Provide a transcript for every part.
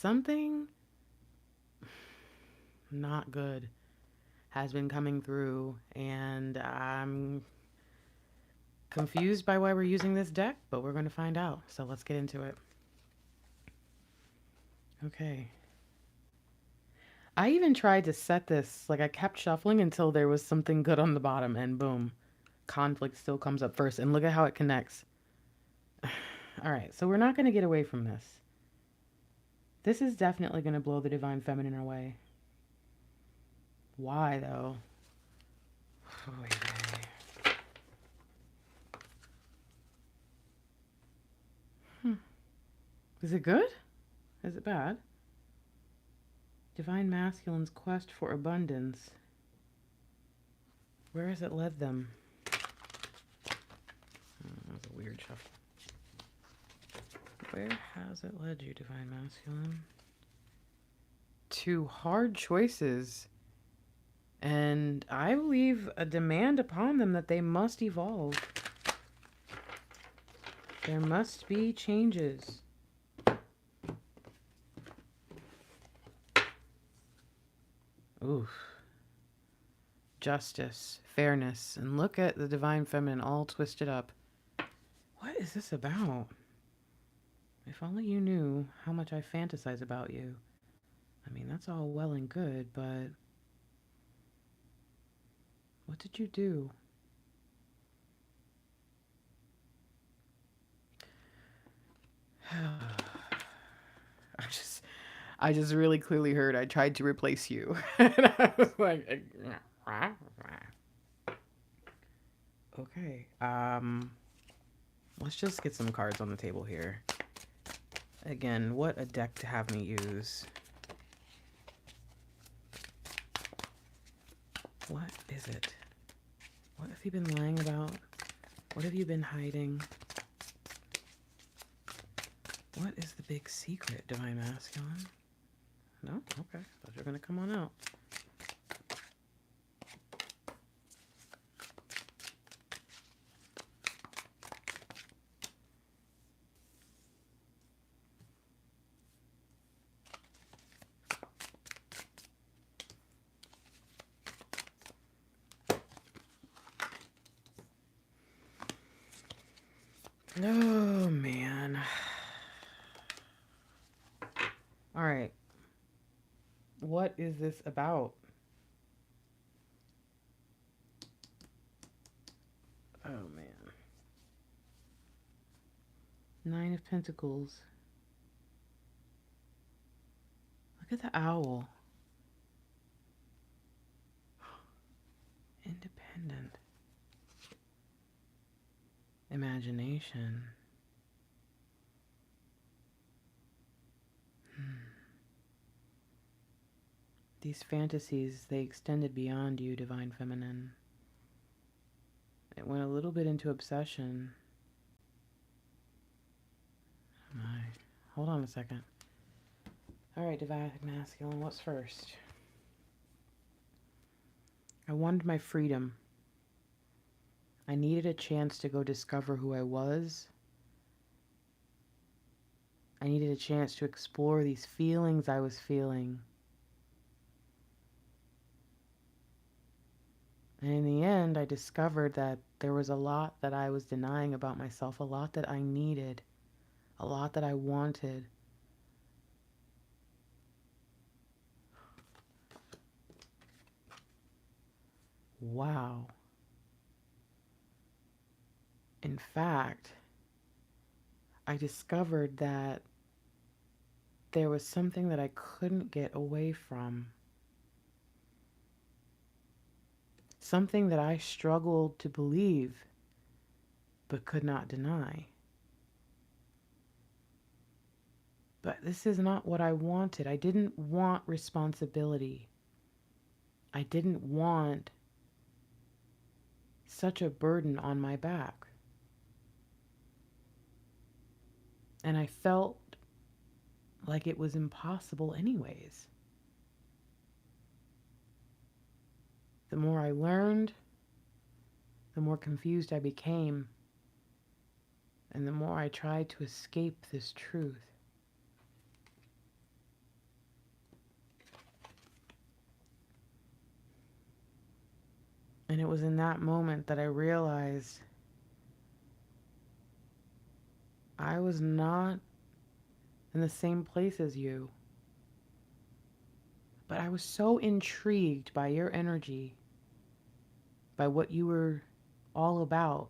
something not good has been coming through, and I'm confused by why we're using this deck, but we're going to find out. So let's get into it. Okay. I even tried to set this, like I kept shuffling until there was something good on the bottom, and boom, conflict still comes up first. And look at how it connects. All right, so we're not going to get away from this. This is definitely going to blow the divine feminine away. Why, though? Is it good? Is it bad? Divine masculine's quest for abundance. Where has it led them? That was a weird shuffle. Where has it led you, divine masculine? To hard choices. And I believe a demand upon them that they must evolve. There must be changes. Oof. Justice, fairness, and look at the divine feminine all twisted up. What is this about? If only you knew how much I fantasize about you. I mean, that's all well and good, but what did you do? I just really clearly heard I tried to replace you. And I was like, okay. Let's just get some cards on the table here. Again, what a deck to have me use. What is it? What have you been lying about? What have you been hiding? What is the big secret, divine masculine? No? Okay. Thought you were going to come on out. Oh, man. All right. What is this about? Oh, man. Nine of Pentacles. Look at the owl. Independent. Imagination. These fantasies, they extended beyond you, divine feminine. It went a little bit into obsession. Oh my. Hold on a second. All right, divine masculine, what's first? I wanted my freedom. I needed a chance to go discover who I was. I needed a chance to explore these feelings I was feeling. And in the end, I discovered that there was a lot that I was denying about myself, a lot that I needed, a lot that I wanted. Wow. In fact, I discovered that there was something that I couldn't get away from. Something that I struggled to believe, but could not deny. But this is not what I wanted. I didn't want responsibility. I didn't want such a burden on my back. And I felt like it was impossible anyways. The more I learned, the more confused I became, and the more I tried to escape this truth. And it was in that moment that I realized I was not in the same place as you. But I was so intrigued by your energy, by what you were all about,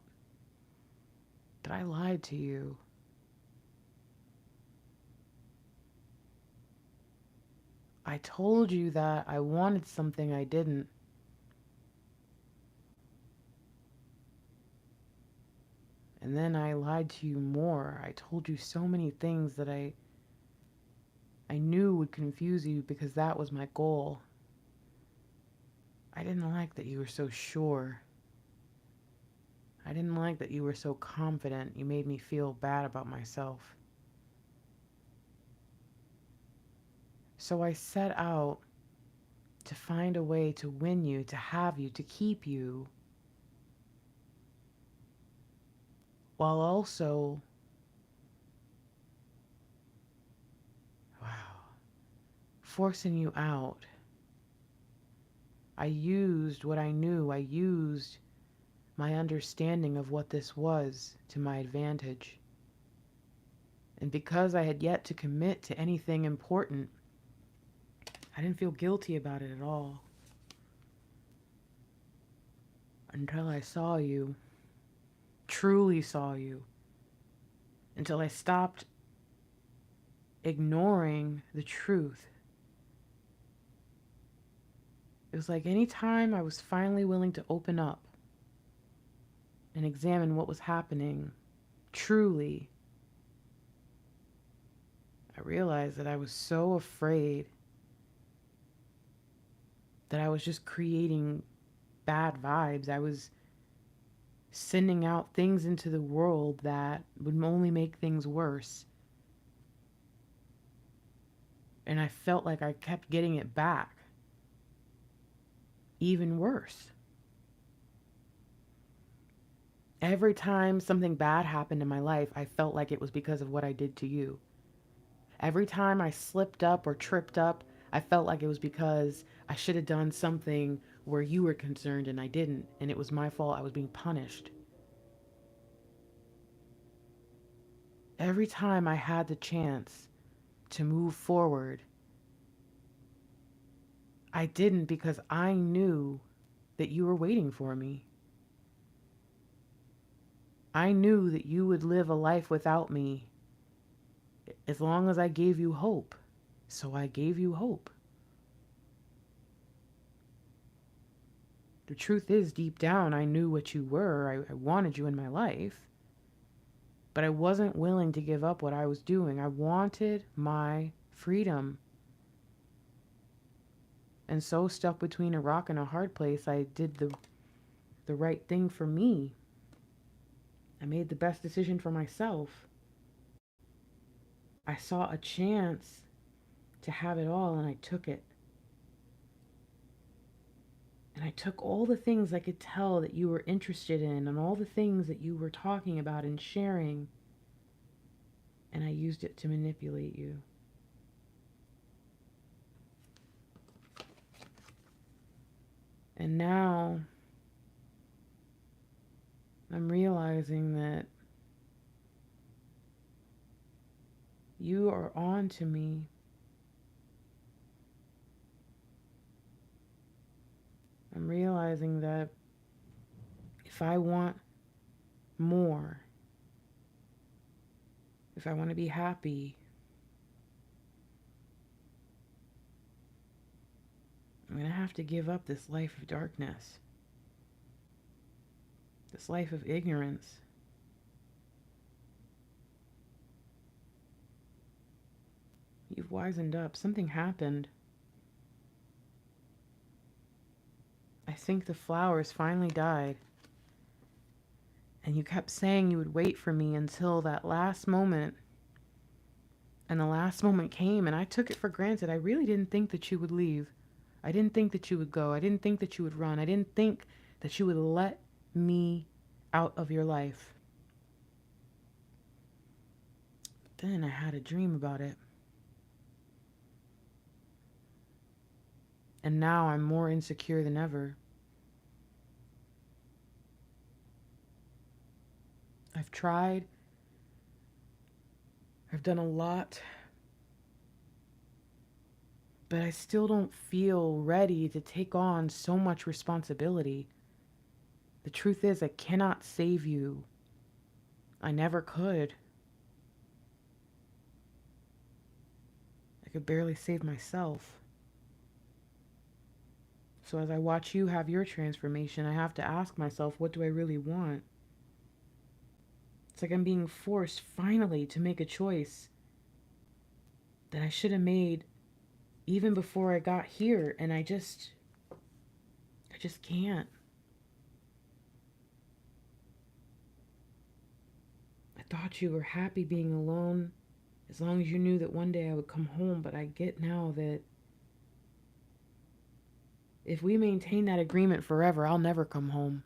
that I lied to you. I told you that I wanted something I didn't. And then I lied to you more. I told you so many things that I knew would confuse you because that was my goal. I didn't like that you were so sure. I didn't like that you were so confident. You made me feel bad about myself. So I set out to find a way to win you, to have you, to keep you, while also, wow, forcing you out. I used what I knew. I used my understanding of what this was to my advantage. And because I had yet to commit to anything important, I didn't feel guilty about it at all. Until I saw you, truly saw you. Until I stopped ignoring the truth. It was like any time I was finally willing to open up and examine what was happening truly, I realized that I was so afraid that I was just creating bad vibes. I was sending out things into the world that would only make things worse. And I felt like I kept getting it back. Even worse. Every time something bad happened in my life, I felt like it was because of what I did to you. Every time I slipped up or tripped up, I felt like it was because I should have done something where you were concerned and I didn't, and it was my fault. I was being punished. Every time I had the chance to move forward, I didn't because I knew that you were waiting for me. I knew that you would live a life without me as long as I gave you hope. So I gave you hope. The truth is, deep down, I knew what you were. I wanted you in my life. But I wasn't willing to give up what I was doing. I wanted my freedom. And so, stuck between a rock and a hard place, I did the right thing for me. I made the best decision for myself. I saw a chance to have it all, and I took it. And I took all the things I could tell that you were interested in and all the things that you were talking about and sharing, and I used it to manipulate you. And now I'm realizing that you are on to me. I'm realizing that if I want more, if I want to be happy, I'm going to have to give up this life of darkness, this life of ignorance. You've wisened up. Something happened. I think the flowers finally died. And you kept saying you would wait for me until that last moment. And the last moment came, and I took it for granted. I really didn't think that you would leave. I didn't think that you would go. I didn't think that you would run. I didn't think that you would let me out of your life. But then I had a dream about it. And now I'm more insecure than ever. I've tried, I've done a lot, but I still don't feel ready to take on so much responsibility. The truth is, I cannot save you. I never could. I could barely save myself. So as I watch you have your transformation, I have to ask myself, what do I really want? It's like I'm being forced finally to make a choice that I should have made even before I got here, and I just can't. I thought you were happy being alone as long as you knew that one day I would come home, but I get now that if we maintain that agreement forever, I'll never come home.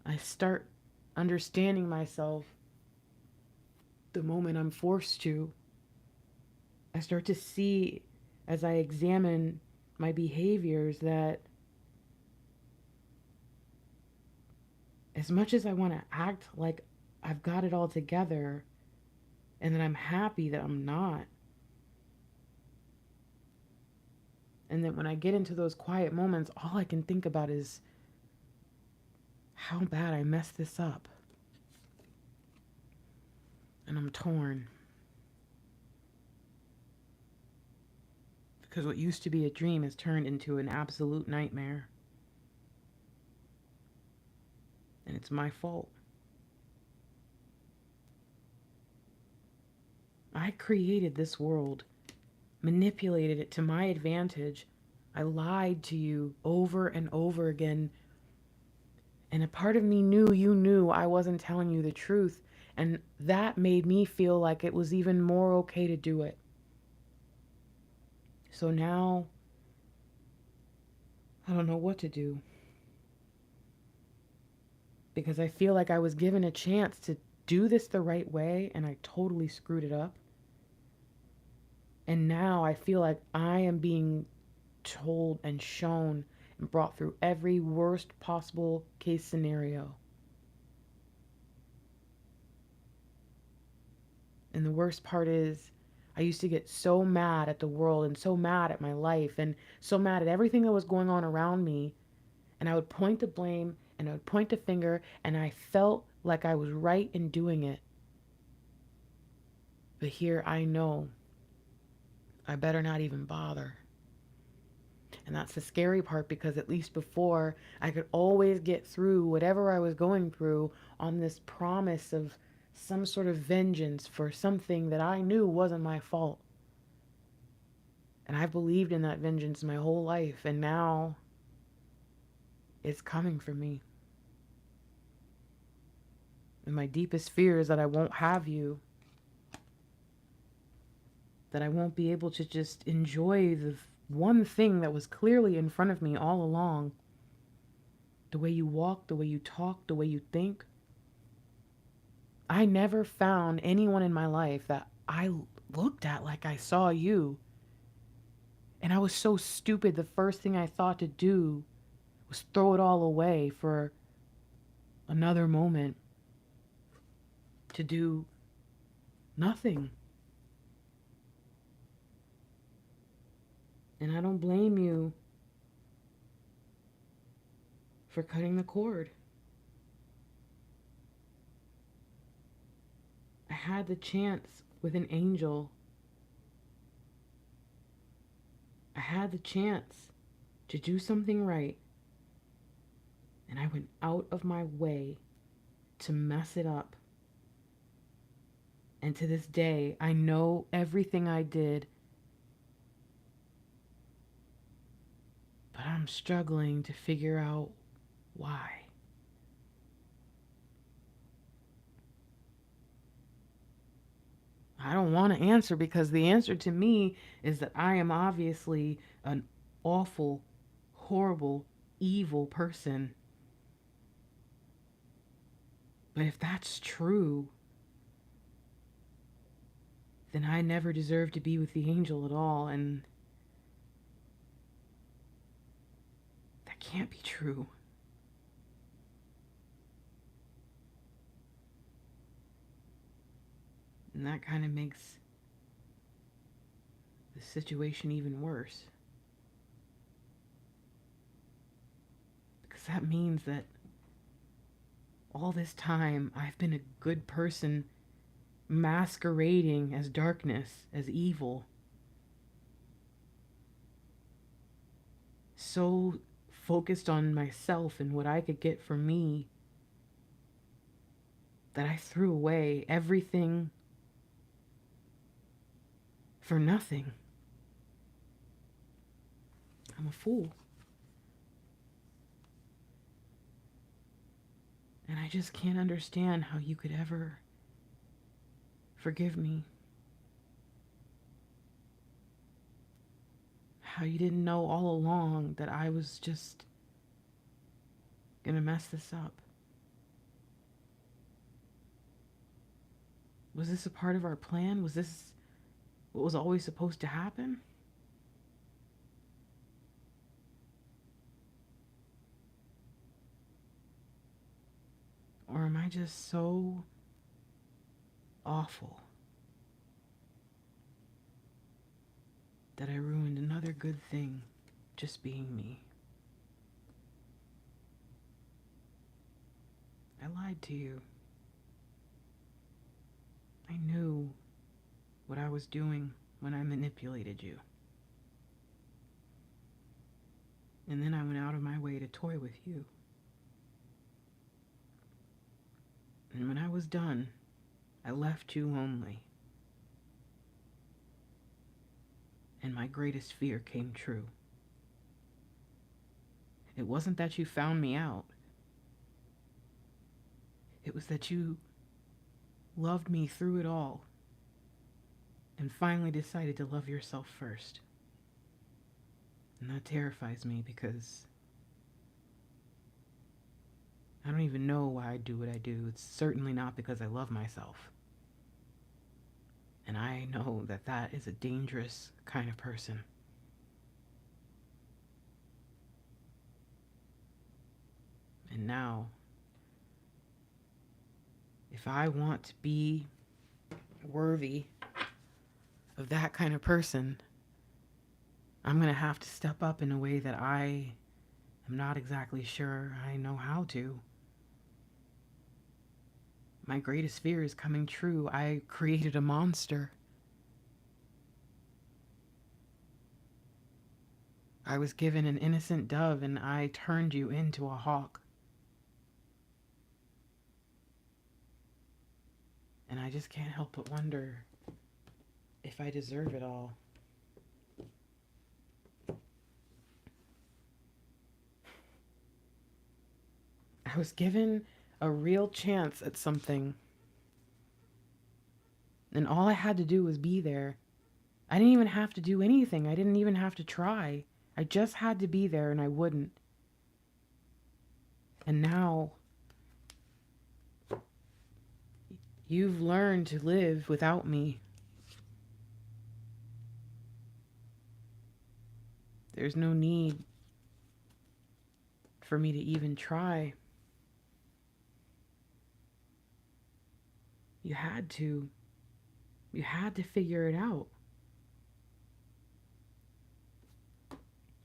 I start understanding myself the moment I'm forced to. I start to see, as I examine my behaviors, that as much as I want to act like I've got it all together and that I'm happy, that I'm not. And then when I get into those quiet moments, all I can think about is how bad I messed this up. And I'm torn. Because what used to be a dream has turned into an absolute nightmare. And it's my fault. I created this world, manipulated it to my advantage. I lied to you over and over again. And a part of me knew you knew I wasn't telling you the truth. And that made me feel like it was even more okay to do it. So now, I don't know what to do. Because I feel like I was given a chance to do this the right way, and I totally screwed it up. And now I feel like I am being told and shown and brought through every worst possible case scenario. And the worst part is, I used to get so mad at the world and so mad at my life and so mad at everything that was going on around me. And I would point the blame and I would point the finger, and I felt like I was right in doing it. But here I know I better not even bother. And that's the scary part, because at least before, I could always get through whatever I was going through on this promise of some sort of vengeance for something that I knew wasn't my fault. And I believed in that vengeance my whole life, and now it's coming for me. And my deepest fear is that I won't have you. That I won't be able to just enjoy the one thing that was clearly in front of me all along. The way you walk, the way you talk, the way you think. I never found anyone in my life that I looked at like I saw you. And I was so stupid. The first thing I thought to do was throw it all away for another moment. To do nothing. And I don't blame you for cutting the cord. I had the chance with an angel. I had the chance to do something right. And I went out of my way to mess it up. And to this day, I know everything I did. But I'm struggling to figure out why. I don't want to answer, because the answer to me is that I am obviously an awful, horrible, evil person. But if that's true, then I never deserved to be with the angel at all, and that can't be true. And that kind of makes the situation even worse. Because that means that all this time I've been a good person masquerading as darkness, as evil. So focused on myself and what I could get from me that I threw away everything for nothing. I'm a fool. And I just can't understand how you could ever forgive me. How you didn't know all along that I was just gonna mess this up. Was this a part of our plan? Was this what was always supposed to happen? Or am I just so awful that I ruined another good thing just being me? I lied to you. I knew what I was doing when I manipulated you. And then I went out of my way to toy with you. And when I was done, I left you lonely. And my greatest fear came true. It wasn't that you found me out. It was that you loved me through it all and finally decided to love yourself first. And that terrifies me because I don't even know why I do what I do. It's certainly not because I love myself. And I know that that is a dangerous kind of person. And now, if I want to be worthy of that kind of person, I'm going to have to step up in a way that I am not exactly sure I know how to. My greatest fear is coming true. I created a monster. I was given an innocent dove and I turned you into a hawk. And I just can't help but wonder if I deserve it all. I was given a real chance at something. And all I had to do was be there. I didn't even have to do anything. I didn't even have to try. I just had to be there and I wouldn't. And now you've learned to live without me. There's no need for me to even try. You had to. You had to figure it out.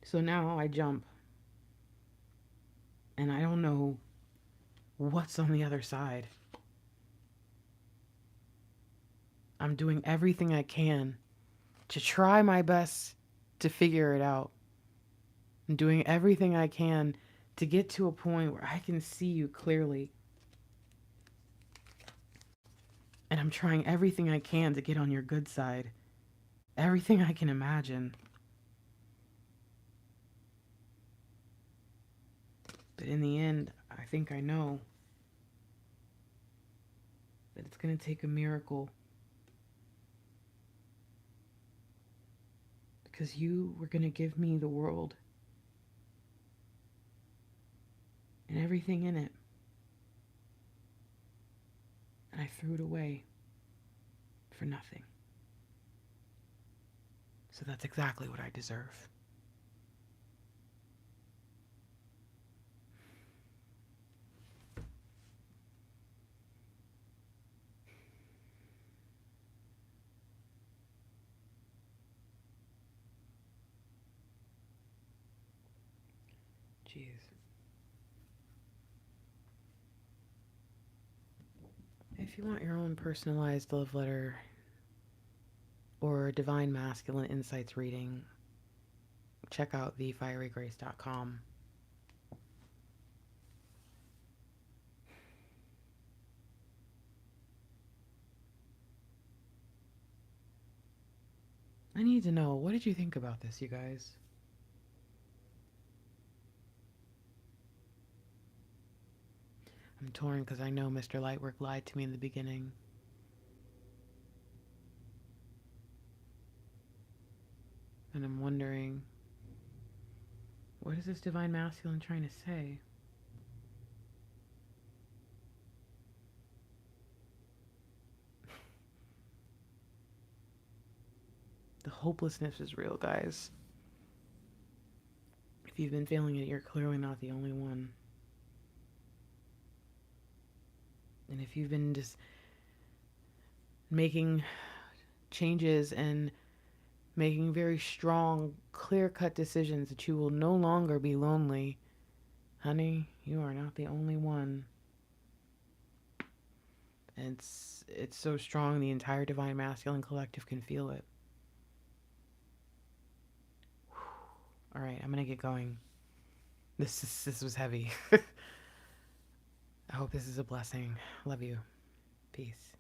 So now I jump. And I don't know what's on the other side. I'm doing everything I can to try my best to figure it out. I'm doing everything I can to get to a point where I can see you clearly. And I'm trying everything I can to get on your good side. Everything I can imagine. But in the end, I think I know that it's going to take a miracle. Because you were going to give me the world. And everything in it. And I threw it away for nothing. So that's exactly what I deserve. Jeez. If you want your own personalized love letter or divine masculine insights reading, check out thefierygrace.com. I need to know, what did you think about this, you guys? I'm torn because I know Mr. Lightwork lied to me in the beginning. And I'm wondering, what is this divine masculine trying to say? The hopelessness is real, guys. If you've been feeling it, you're clearly not the only one. And if you've been just making changes and making very strong, clear-cut decisions that you will no longer be lonely, honey, you are not the only one. And it's so strong, the entire divine masculine collective can feel it. All right, I'm gonna get going. This was heavy. I hope this is a blessing. Love you. Peace.